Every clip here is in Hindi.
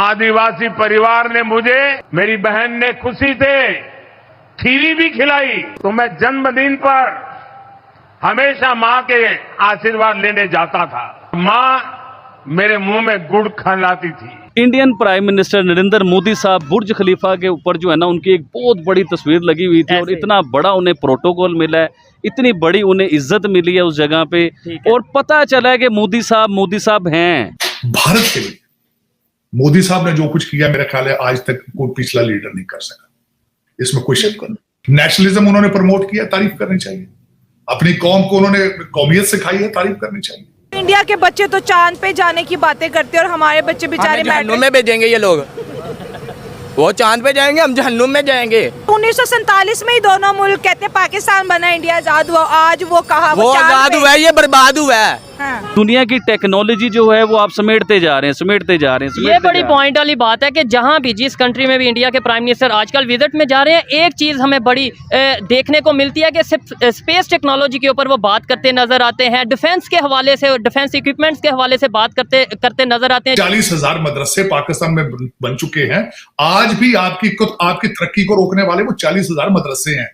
आदिवासी परिवार ने मुझे, मेरी बहन ने खुशी से खीरी भी खिलाई, तो मैं जन्मदिन पर हमेशा माँ के आशीर्वाद लेने जाता था। माँ मेरे मुंह में गुड़ खिलाती थी। Indian prime minister Narendra Modi साहब बुर्ज खलीफा के ऊपर जो है ना, उनकी एक बहुत बड़ी तस्वीर लगी हुई थी और इतना बड़ा उन्हें प्रोटोकॉल मिला है, इतनी बड़ी उन्हें इज्जत मिली है उस जगह पे, और पता चला है कि मोदी साहब हैं। भारत के लिए मोदी साहब ने जो कुछ किया, मेरा ख्याल है आज तक कोई पिछला लीडर नहीं कर सका, इसमें कोई शक नहीं। नेशनलिज्म उन्होंने प्रमोट किया, तारीफ करनी चाहिए। अपनी कौम को उन्होंने कौमियत सिखाई है, तारीफ करनी चाहिए। इंडिया के बच्चे तो चांद पे जाने की बातें करते हैं और हमारे बच्चे बेचारे जहन्नुम में भेजेंगे ये लोग। वो चांद पे जाएंगे, हम जहन्नुम में जाएंगे। 1947 में ही दोनों मुल्क कहते हैं पाकिस्तान बना, इंडिया आजाद हुआ। आज वो कहा वो आजाद हुआ है, ये बर्बाद हुआ है। हाँ। दुनिया की टेक्नोलॉजी जो है वो आप समेटते जा रहे हैं। ये बड़ी पॉइंट वाली बात है कि जहां भी जिस कंट्री में भी इंडिया के प्राइम मिनिस्टर आजकल विजिट में जा रहे हैं, एक चीज़ हमें बड़ी देखने को मिलती है कि सिर्फ स्पेस टेक्नोलॉजी के ऊपर वो बात करते नजर आते हैं, डिफेंस के हवाले से, डिफेंस इक्विपमेंट्स के हवाले से बात करते नजर आते हैं। 40,000 मदरसे पाकिस्तान में बन चुके हैं। आज भी आपकी तरक्की को रोकने वाले वो 40,000 मदरसे हैं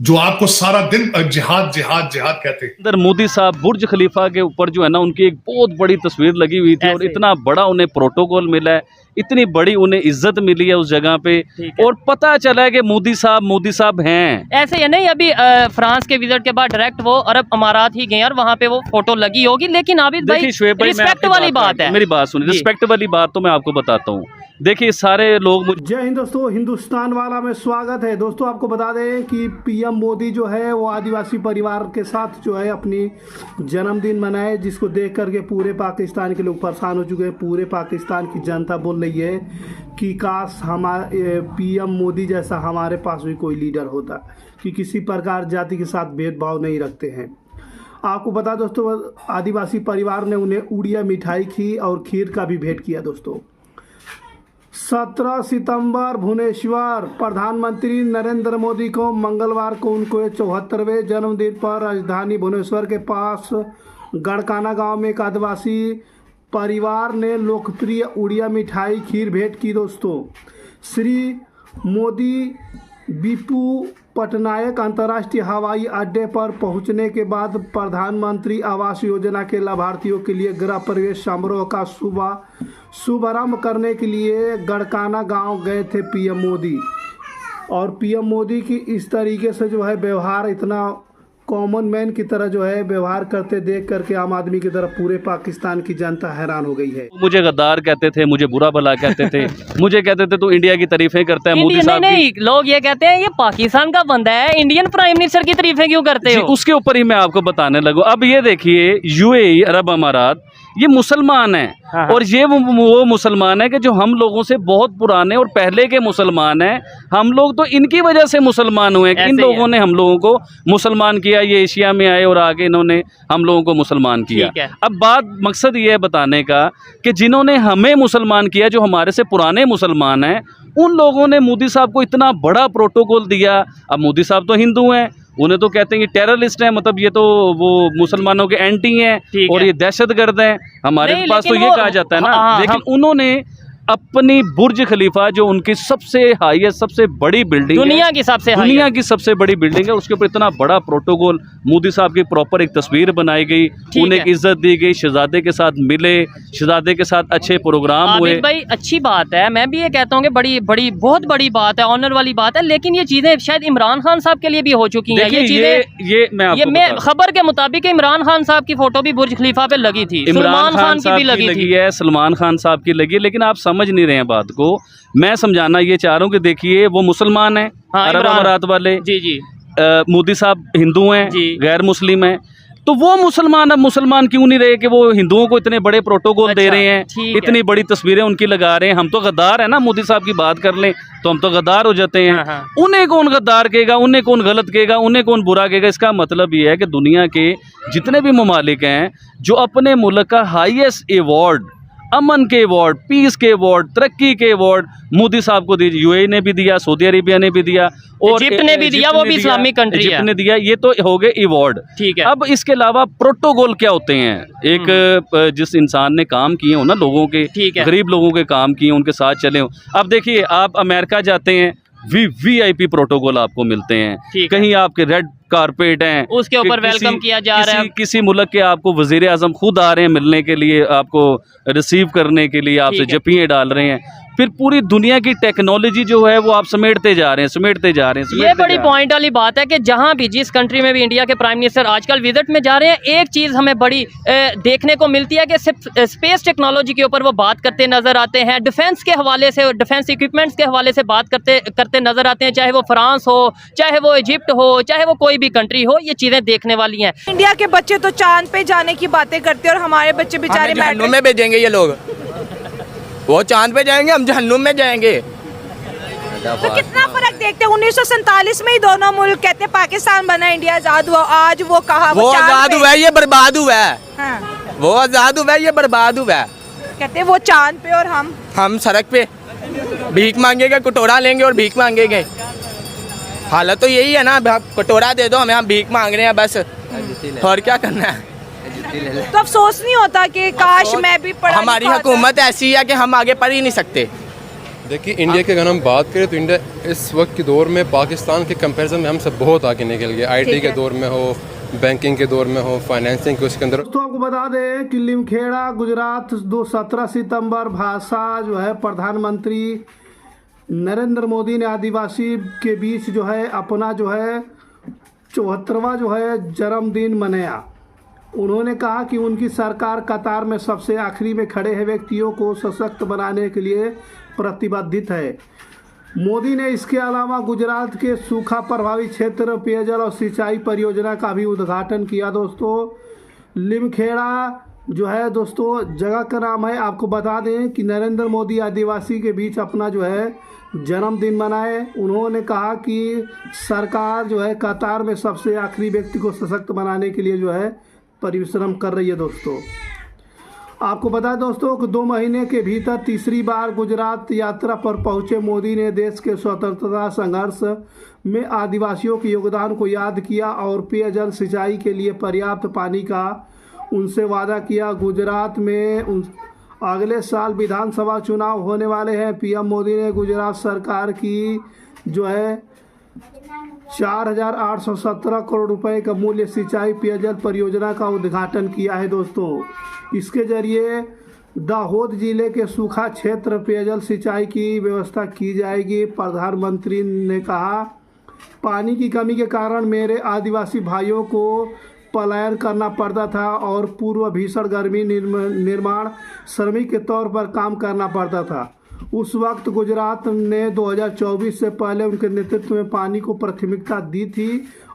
जो आपको सारा दिन जिहाद जिहाद जिहाद कहते हैं। नरेंद्र मोदी साहब बुर्ज खलीफा के ऊपर जो है ना, उनकी एक बहुत बड़ी तस्वीर लगी हुई थी और इतना बड़ा उन्हें प्रोटोकॉल मिला है, इतनी बड़ी उन्हें इज्जत मिली है उस जगह पे, और पता चला है कि मोदी साहब हैं। ऐसे ही नहीं, अभी फ्रांस के विजिट के बाद डायरेक्ट वो अरब अमारात ही गए और वहाँ पे वो फोटो लगी होगी। लेकिन अभी रिस्पेक्ट वाली बात है, मेरी बात सुनिए, रिस्पेक्ट वाली बात तो मैं आपको बताता हूँ। देखिए सारे लोग जय हिंद दोस्तों, हिंदुस्तान वाला में स्वागत है। दोस्तों आपको बता दें कि पीएम मोदी जो है वो आदिवासी परिवार के साथ जो है अपनी जन्मदिन मनाए, जिसको देख करके पूरे पाकिस्तान के लोग परेशान हो चुके हैं। पूरे पाकिस्तान की जनता बोल रही है कि काश हमारे पीएम मोदी जैसा हमारे पास भी कोई लीडर होता कि किसी प्रकार जाति के साथ भेदभाव नहीं रखते हैं। आपको बता दोस्तों, आदिवासी परिवार ने उन्हें उड़िया मिठाई की और खीर का भी भेंट किया। दोस्तों 17 सितंबर भुवनेश्वर, प्रधानमंत्री नरेंद्र मोदी को मंगलवार को उनको 74वें जन्मदिन पर राजधानी भुवनेश्वर के पास गड़काना गांव में एक आदिवासी परिवार ने लोकप्रिय उड़िया मिठाई खीर भेंट की। दोस्तों श्री मोदी बीपू पटनायक अंतर्राष्ट्रीय हवाई अड्डे पर पहुंचने के बाद प्रधानमंत्री आवास योजना के लाभार्थियों के लिए गृह प्रवेश समारोह का शुभारंभ करने के लिए गड़काना गांव गए थे पीएम मोदी। और पीएम मोदी की इस तरीके से जो है व्यवहार, इतना कॉमन मैन की तरह जो है व्यवहार करते देख करके आम आदमी की तरफ पूरे पाकिस्तान की जनता हैरान हो गई है। मुझे गद्दार कहते थे, मुझे बुरा भला कहते थे, मुझे कहते थे तू इंडिया की तारीफें करता है मोदी साहब। नहीं, लोग ये कहते हैं ये पाकिस्तान का बंदा है, इंडियन प्राइम मिनिस्टर की तारीफें क्यों करते हो? उसके ऊपर ही मैं आपको बताने लगूं। अब ये देखिए, यूएई अरब अमारात ये मुसलमान है, और ये वो मुसलमान है कि जो हम लोगों से बहुत पुराने और पहले के मुसलमान हैं। हम लोग तो इनकी वजह से मुसलमान हुए, इन लोगों ने हम लोगों को मुसलमान किया। ये एशिया में आए और आगे इन्होंने हम लोगों को मुसलमान किया। अब मकसद ये है बताने का कि जिन्होंने हमें मुसलमान किया, जो हमारे से पुराने मुसलमान हैं, उन लोगों ने मोदी साहब को इतना बड़ा प्रोटोकॉल दिया। अब मोदी साहब तो हिंदू हैं, उन्हें तो कहते हैं कि टेररिस्ट हैं, मतलब ये तो वो मुसलमानों के एंटी हैं और ये दहशतगर्द हैं। हमारे पास तो ये कहा जाता है ना। लेकिन उन्होंने अपनी बुर्ज खलीफा, जो उनकी सबसे हाईएस्ट, सबसे बड़ी बिल्डिंग, दुनिया की सबसे बड़ी बिल्डिंग है, उसके ऊपर इतना बड़ा प्रोटोकॉल, मोदी साहब की प्रॉपर एक तस्वीर बनाई गई, उन्हें इज्जत दी गई, शहजादे के साथ मिले, शहजादे के साथ अच्छे प्रोग्राम हुए। भाई अच्छी बात है, मैं भी ये कहता हूँ कि बहुत बड़ी बात है, ऑनर वाली बात है। लेकिन ये चीजें शायद इमरान खान साहब के लिए भी हो चुकी हैं। ये मैं खबर के मुताबिक इमरान खान साहब की फोटो भी बुर्ज खलीफा पे लगी थी, सलमान खान की भी लगी है, सलमान खान साहब की लगी। लेकिन आप समझ नहीं रहे हैं बात को। मैं समझाना ये चाह रहा हूँ कि देखिए, वो मुसलमान हैं, अरब अमारात वाले, मोदी साहब हिंदू हैं, गैर मुस्लिम हैं, तो वो मुसलमान अब मुसलमान क्यों नहीं रहे कि वो हिंदुओं को इतने बड़े प्रोटोकॉल दे रहे हैं, इतनी बड़ी तस्वीरें उनकी लगा रहे हैं। हम तो गद्दार है ना, मोदी साहब की बात कर लें तो हम तो गद्दार हो जाते हैं। उन्हें कौन गद्दार कहेगा, उन्हें कौन गलत कहेगा, उन्हें कौन बुरा कहेगा? इसका मतलब ये है कि दुनिया के जितने भी ममालिक हैं जो अपने मुल्क का हाईएस्ट अवार्ड अमन के अवार्ड, पीस के अवार्ड, तरक्की के अवार्ड मोदी साहब को दिए, यूएई ने भी दिया, सऊदी अरेबिया ने भी दिया और इजिप्ट ने भी दिया, वो भी इस्लामिक कंट्री है। इजिप्ट ने दिया, ये तो हो गए अवार्ड। ठीक है। अब इसके अलावा प्रोटोकॉल क्या होते हैं, एक जिस इंसान ने काम किए हो ना, लोगों के, ठीक है। गरीब लोगों के काम किए, उनके साथ चले हो। अब देखिए, आप अमेरिका जाते हैं, वीआईपी प्रोटोकॉल आपको मिलते हैं, ठीक है। कहीं आपके रेड कारपेट हैं, उसके ऊपर वेलकम किया जा रहा है। किसी मुल्क के आपको वजीर आजम खुद आ रहे हैं मिलने के लिए, आपको रिसीव करने के लिए, आपसे ठीक है। जपियाँ डाल रहे हैं। फिर पूरी दुनिया की टेक्नोलॉजी जो है वो आप समेटते जा रहे हैं। ये बड़ी पॉइंट वाली बात है कि जहां भी, जिस कंट्री में भी इंडिया के प्राइम मिनिस्टर आजकल विजिट में जा रहे हैं, एक चीज़ हमें बड़ी देखने को मिलती है कि सिर्फ स्पेस टेक्नोलॉजी के ऊपर वो बात करते नजर आते हैं, डिफेंस के हवाले से, डिफेंस इक्विपमेंट्स के हवाले से बात करते नजर आते हैं, चाहे वो फ्रांस हो, चाहे वो इजिप्ट हो, चाहे वो कोई भी कंट्री हो। ये चीज़ें देखने वाली हैं। इंडिया के बच्चे तो चांद पे जाने की बातें करते हैं और हमारे बच्चे बेचारे हमें जहन्नुम में भेजेंगे ये लोग। वो चांद पे जाएंगे, हम जहन्नुम में जाएंगे। तो कितना फर्क देखते हैं। 1947 में ही दोनों मुल्क कहते पाकिस्तान बना, इंडिया आजाद हुआ, आज वो कहा वो आजाद हुआ है, ये बर्बाद हुआ है। हाँ। वो आजाद हुआ है, ये बर्बाद हुआ है। कहते वो चांद पे और हम सड़क पे भीख मांगेंगे, कटोरा लेंगे और भीख मांगेंगे। हालत तो यही है ना, कटोरा दे दो हमें, हम भीख मांग रहे हैं बस, और क्या करना है। तो अफसोस नहीं होता कि काश मैं भी पढ़ा हमारी लिखा हुकूमत ऐसी है कि हम आगे पढ़ ही नहीं सकते। देखिए, इंडिया की अगर हम बात करें तो इंडिया इस वक्त के दौर में पाकिस्तान के कंपैरिजन में हम सब बहुत आगे निकल गए। आईटी के दौर में हो, बैंकिंग के दौर में हो, फाइनेंसिंग के उसके अंदर। दोस्तों आपको बता दें कि लिमखेड़ा गुजरात 17 सितंबर भाषा जो है प्रधानमंत्री नरेंद्र मोदी ने आदिवासी के बीच जो है अपना जो है 74वां जो है जन्मदिन मनाया। उन्होंने कहा कि उनकी सरकार कतार में सबसे आखिरी में खड़े हैं व्यक्तियों को सशक्त बनाने के लिए प्रतिबद्ध है। मोदी ने इसके अलावा गुजरात के सूखा प्रभावित क्षेत्र पेयजल और सिंचाई परियोजना का भी उद्घाटन किया। दोस्तों, लिमखेड़ा जो है दोस्तों जगह का नाम है। आपको बता दें कि नरेंद्र मोदी आदिवासी के बीच अपना जो है जन्मदिन मनाए। उन्होंने कहा कि सरकार जो है कतार में सबसे आखिरी व्यक्ति को सशक्त बनाने के लिए जो है परिश्रम कर रही है। दोस्तों, आपको बता दें दोस्तों कि 2 महीने के भीतर तीसरी बार गुजरात यात्रा पर पहुंचे मोदी ने देश के स्वतंत्रता संघर्ष में आदिवासियों के योगदान को याद किया और पेयजल सिंचाई के लिए पर्याप्त पानी का उनसे वादा किया। गुजरात में अगले साल विधानसभा चुनाव होने वाले हैं। पीएम मोदी ने गुजरात सरकार की जो है 4,817 करोड़ रुपए का मूल्य सिंचाई पेयजल परियोजना का उद्घाटन किया है। दोस्तों, इसके जरिए दाहोद जिले के सूखा क्षेत्र पेयजल सिंचाई की व्यवस्था की जाएगी। प्रधानमंत्री ने कहा, पानी की कमी के कारण मेरे आदिवासी भाइयों को पलायन करना पड़ता था और पूर्व भीषण गर्मी निर्माण श्रमिक के तौर पर काम करना पड़ता था। उस वक्त गुजरात ने 2024 से पहले उनके नेतृत्व में पानी को प्राथमिकता दी थी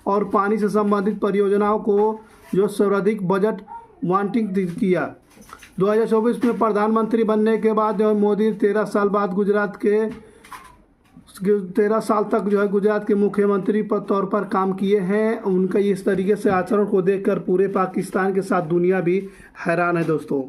और पानी से संबंधित परियोजनाओं को जो सर्वाधिक बजट वांटिंग किया। 2024 में प्रधानमंत्री बनने के बाद जो मोदी 13 साल बाद 13 साल तक जो है गुजरात के मुख्यमंत्री पर तौर पर काम किए हैं। उनका इस तरीके से आचरण को देखकर पूरे पाकिस्तान के साथ दुनिया भी हैरान है। दोस्तों।